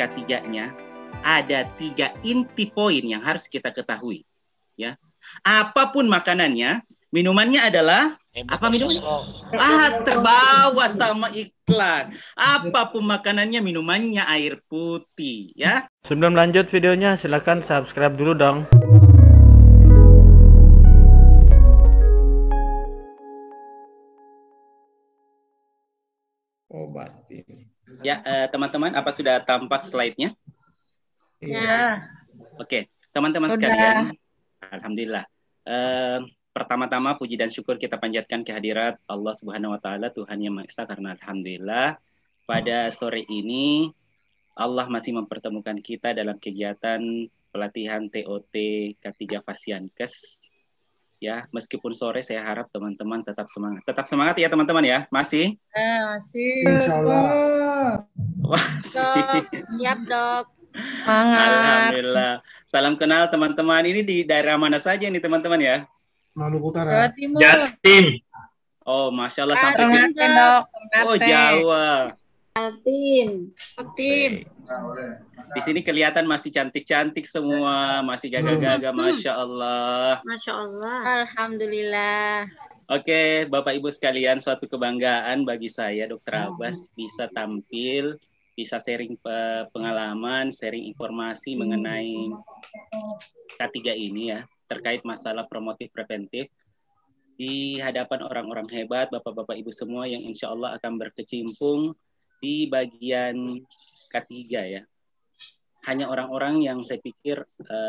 K3-nya ada 3 inti poin yang harus kita ketahui. Ya, apapun makanannya, minumannya adalah apa minuman? Terbawa sama iklan. Apapun makanannya, minumannya air putih. Ya. Sebelum lanjut videonya, silakan subscribe dulu dong. Obat. Ya, teman-teman, apa sudah tampak slide-nya? Ya. Oke, teman-teman sekalian, alhamdulillah. Pertama-tama puji dan syukur kita panjatkan kehadirat Allah Subhanahu wa taala, Tuhan Yang Maha Esa, karena alhamdulillah pada sore ini Allah masih mempertemukan kita dalam kegiatan pelatihan TOT K3 Fasiankes. Ya, meskipun sore, saya harap teman-teman tetap semangat. Tetap semangat ya teman-teman ya. Masih? Masih. Insyaallah. Dok, siap dok. Semangat. Alhamdulillah. Salam kenal teman-teman. Ini di daerah mana saja nih teman-teman ya? Maluku Jawa Utara. Timur. Jatim. Oh, Masya Allah sampai ke... Ternate dok, Ternate. Oh, Jawa. Tim. Di sini kelihatan masih cantik-cantik semua, masih gagah-gagah, Masya Allah. Masya Allah. Alhamdulillah. Oke, Bapak Ibu sekalian, suatu kebanggaan bagi saya, Dr. Abbas, bisa tampil, bisa sharing pengalaman, sharing informasi mengenai K3 ini ya, terkait masalah promotif preventif di hadapan orang-orang hebat, Bapak-Bapak Ibu semua yang insya Allah akan berkecimpung di bagian K3 ya. Hanya orang-orang yang saya pikir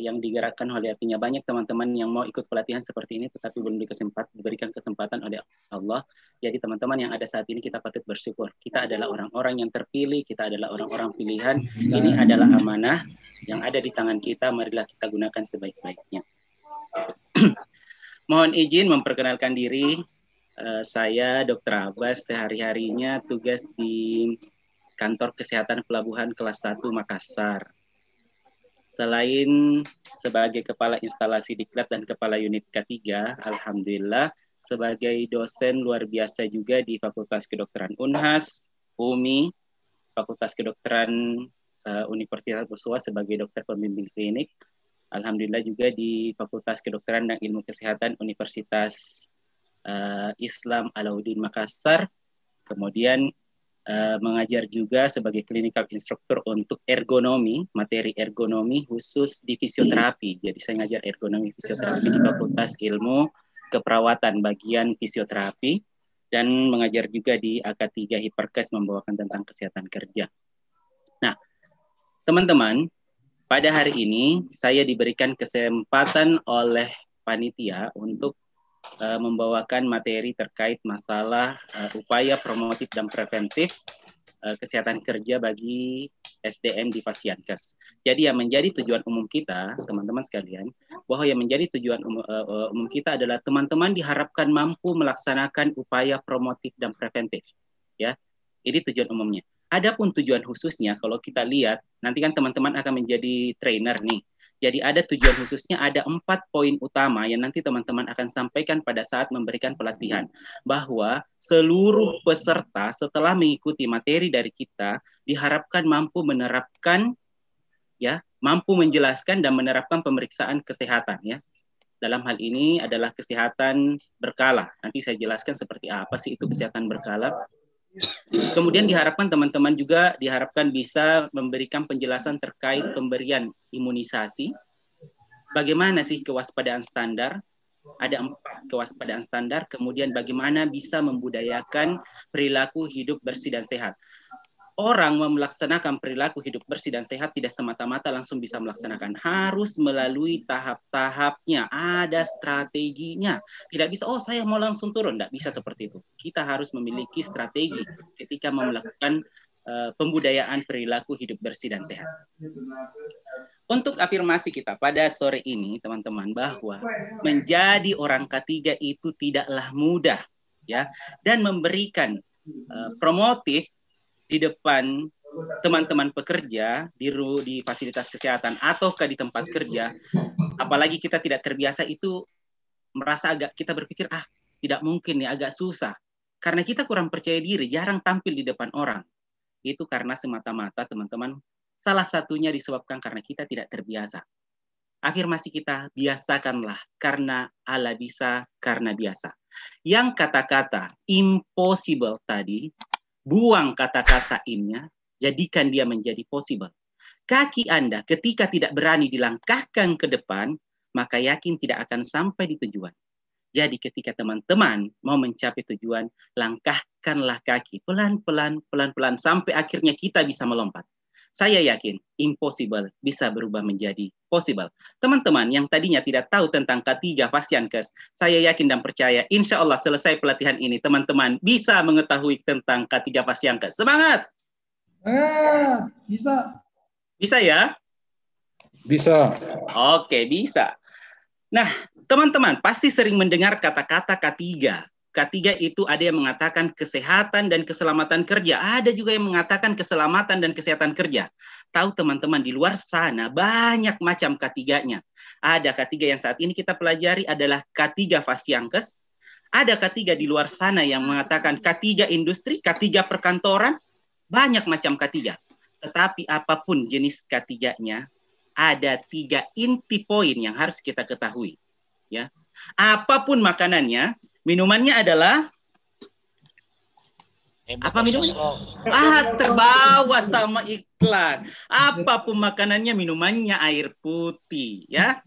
yang digerakkan oleh hatinya. Banyak teman-teman yang mau ikut pelatihan seperti ini tetapi belum diberikan kesempatan oleh Allah. Jadi teman-teman yang ada saat ini kita patut bersyukur. Kita adalah orang-orang yang terpilih, kita adalah orang-orang pilihan. Ini adalah amanah yang ada di tangan kita, marilah kita gunakan sebaik-baiknya. Mohon izin memperkenalkan diri. Saya Dr. Abbas, sehari-harinya tugas di Kantor Kesehatan Pelabuhan Kelas 1 Makassar. Selain sebagai Kepala Instalasi Diklat dan Kepala Unit K3, alhamdulillah sebagai dosen luar biasa juga di Fakultas Kedokteran Unhas, UMI, Fakultas Kedokteran Universitas Boswa sebagai dokter pembimbing klinik. Alhamdulillah juga di Fakultas Kedokteran dan Ilmu Kesehatan Universitas Islam Alauddin Makassar. Kemudian mengajar juga sebagai clinical instructor untuk ergonomi, materi ergonomi khusus di fisioterapi. Jadi saya ngajar ergonomi fisioterapi di Fakultas Ilmu Keperawatan bagian fisioterapi dan mengajar juga di AK3 Hiperkes membawakan tentang kesehatan kerja. Nah, teman-teman, pada hari ini saya diberikan kesempatan oleh panitia untuk membawakan materi terkait masalah upaya promotif dan preventif kesehatan kerja bagi SDM di Fasiankes. Jadi yang menjadi tujuan umum kita, teman-teman sekalian, bahwa yang menjadi tujuan umum kita adalah teman-teman diharapkan mampu melaksanakan upaya promotif dan preventif. Ya, ini tujuan umumnya. Adapun tujuan khususnya, kalau kita lihat, nanti kan teman-teman akan menjadi trainer nih. Jadi ada tujuan khususnya, ada 4 poin utama yang nanti teman-teman akan sampaikan pada saat memberikan pelatihan. Bahwa seluruh peserta setelah mengikuti materi dari kita, diharapkan mampu menerapkan, ya, mampu menjelaskan dan menerapkan pemeriksaan kesehatan. Ya. Dalam hal ini adalah kesehatan berkala. Nanti saya jelaskan seperti apa sih itu kesehatan berkala. Kemudian diharapkan teman-teman juga diharapkan bisa memberikan penjelasan terkait pemberian imunisasi. Bagaimana sih kewaspadaan standar? Ada 4 kewaspadaan standar. Kemudian bagaimana bisa membudayakan perilaku hidup bersih dan sehat. Orang melaksanakan perilaku hidup bersih dan sehat tidak semata-mata langsung bisa melaksanakan. Harus melalui tahap-tahapnya. Ada strateginya. Tidak bisa, oh saya mau langsung turun. Tidak bisa seperti itu. Kita harus memiliki strategi ketika melakukan pembudayaan perilaku hidup bersih dan sehat. Untuk afirmasi kita pada sore ini, teman-teman, bahwa menjadi orang K3 itu tidaklah mudah. Ya, dan memberikan promotif di depan teman-teman pekerja di fasilitas kesehatan ataukah di tempat kerja, apalagi kita tidak terbiasa, itu merasa agak, kita berpikir tidak mungkin nih, agak susah karena kita kurang percaya diri, jarang tampil di depan orang. Itu karena semata-mata teman-teman Salah satunya disebabkan karena kita tidak terbiasa. Afirmasi kita, biasakanlah karena Allah bisa, karena biasa. Yang kata-kata impossible tadi, buang kata-kata in-nya, jadikan dia menjadi possible. Kaki Anda ketika tidak berani dilangkahkan ke depan, maka yakin tidak akan sampai di tujuan. Jadi ketika teman-teman mau mencapai tujuan, langkahkanlah kaki pelan-pelan, pelan-pelan sampai akhirnya kita bisa melompat. Saya yakin impossible bisa berubah menjadi possible. Teman-teman yang tadinya tidak tahu tentang K3 Fasiankes, saya yakin dan percaya insya Allah selesai pelatihan ini teman-teman bisa mengetahui tentang K3 Fasiankes. Semangat! Bisa. Bisa ya? Bisa. Oke, bisa. Nah, teman-teman pasti sering mendengar kata-kata K3. K3 itu ada yang mengatakan kesehatan dan keselamatan kerja. Ada juga yang mengatakan keselamatan dan kesehatan kerja. Tahu teman-teman, di luar sana banyak macam K3-nya. Ada K3 yang saat ini kita pelajari adalah K3 Fasiankes. Ada K3 di luar sana yang mengatakan K3 industri, K3 perkantoran. Banyak macam K3. Tetapi apapun jenis K3-nya, ada 3 inti poin yang harus kita ketahui. Ya. Apapun makanannya, minumannya adalah apa minuman? Terbawa sama iklan. Apapun makanannya, minumannya air putih, ya.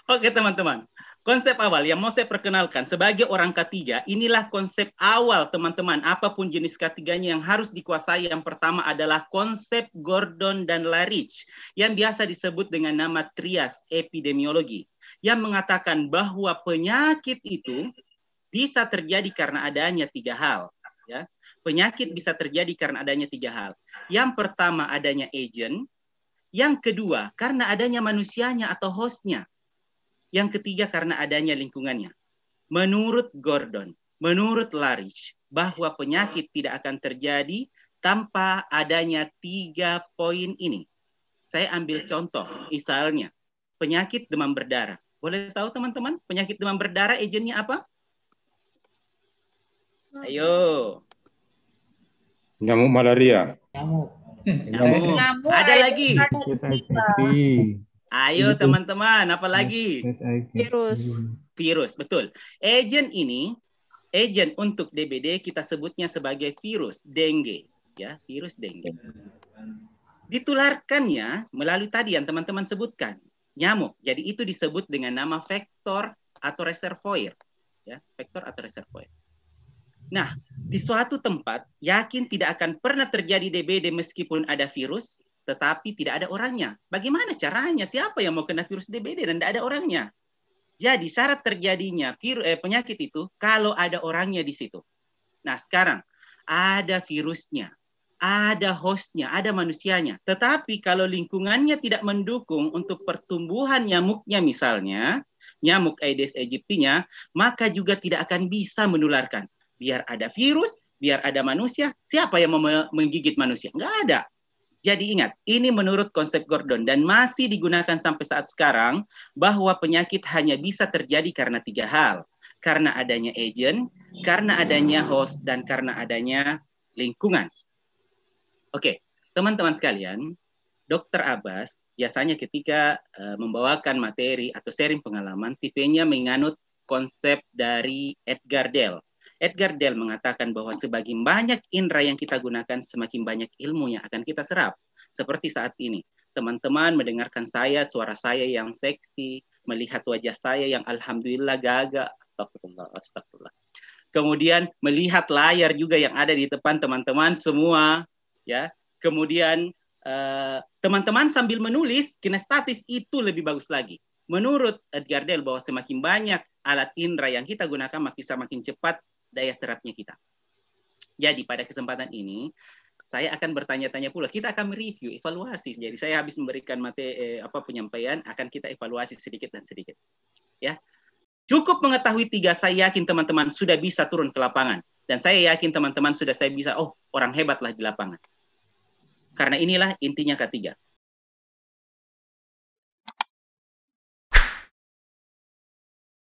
Oke, teman-teman. Konsep awal yang mau saya perkenalkan sebagai orang K3, inilah konsep awal teman-teman. Apapun jenis K3-nya yang harus dikuasai. Yang pertama adalah konsep Gordon dan Larich yang biasa disebut dengan nama trias epidemiologi, yang mengatakan bahwa penyakit itu bisa terjadi karena adanya 3 hal. Ya. Penyakit bisa terjadi karena adanya 3 hal. Yang pertama adanya agent, yang kedua karena adanya manusianya atau hostnya, yang ketiga karena adanya lingkungannya. Menurut Gordon, menurut Larich, bahwa penyakit tidak akan terjadi tanpa adanya 3 poin ini. Saya ambil contoh, misalnya penyakit demam berdarah. Boleh tahu teman-teman, penyakit demam berdarah agennya apa? Ayo. Nyamuk malaria. Nyamuk. Ada lagi? Ayo teman-teman, apa lagi? Virus, betul. Agent ini, agent untuk DBD kita sebutnya sebagai virus dengue, ya, virus dengue. Ditularkannya melalui tadi yang teman-teman sebutkan, nyamuk. Jadi itu disebut dengan nama vektor atau reservoir, ya, vektor atau reservoir. Nah, di suatu tempat yakin tidak akan pernah terjadi DBD meskipun ada virus, tetapi tidak ada orangnya. Bagaimana caranya? Siapa yang mau kena virus DBD dan tidak ada orangnya? Jadi syarat terjadinya penyakit itu kalau ada orangnya di situ. Nah sekarang ada virusnya, ada hostnya, ada manusianya. Tetapi kalau lingkungannya tidak mendukung untuk pertumbuhan nyamuknya misalnya, nyamuk Aedes aegypti-nya, maka juga tidak akan bisa menularkan. Biar ada virus, biar ada manusia, siapa yang mau menggigit manusia? Nggak ada. Jadi ingat, ini menurut konsep Gordon dan masih digunakan sampai saat sekarang bahwa penyakit hanya bisa terjadi karena 3 hal. Karena adanya agent, karena adanya host, dan karena adanya lingkungan. Oke, teman-teman sekalian, Dr. Abbas biasanya ketika membawakan materi atau sharing pengalaman, tipenya menganut konsep dari Edgar Dale. Edgar Dale mengatakan bahwa semakin banyak indera yang kita gunakan, semakin banyak ilmu yang akan kita serap. Seperti saat ini, teman-teman mendengarkan saya, suara saya yang seksi, melihat wajah saya yang alhamdulillah gagah. Astagfirullah, astagfirullah. Kemudian melihat layar juga yang ada di depan teman-teman semua, ya. Kemudian teman-teman sambil menulis kinestatis itu lebih bagus lagi. Menurut Edgar Dale bahwa semakin banyak alat indera yang kita gunakan, makin cepat daya serapnya kita. Jadi pada kesempatan ini saya akan bertanya-tanya pula. Kita akan mereview, evaluasi. Jadi saya habis memberikan penyampaian, akan kita evaluasi sedikit dan sedikit. Ya, cukup mengetahui 3. Saya yakin teman-teman sudah bisa turun ke lapangan. Dan saya yakin teman-teman sudah saya bisa, orang hebatlah di lapangan. Karena inilah intinya K3.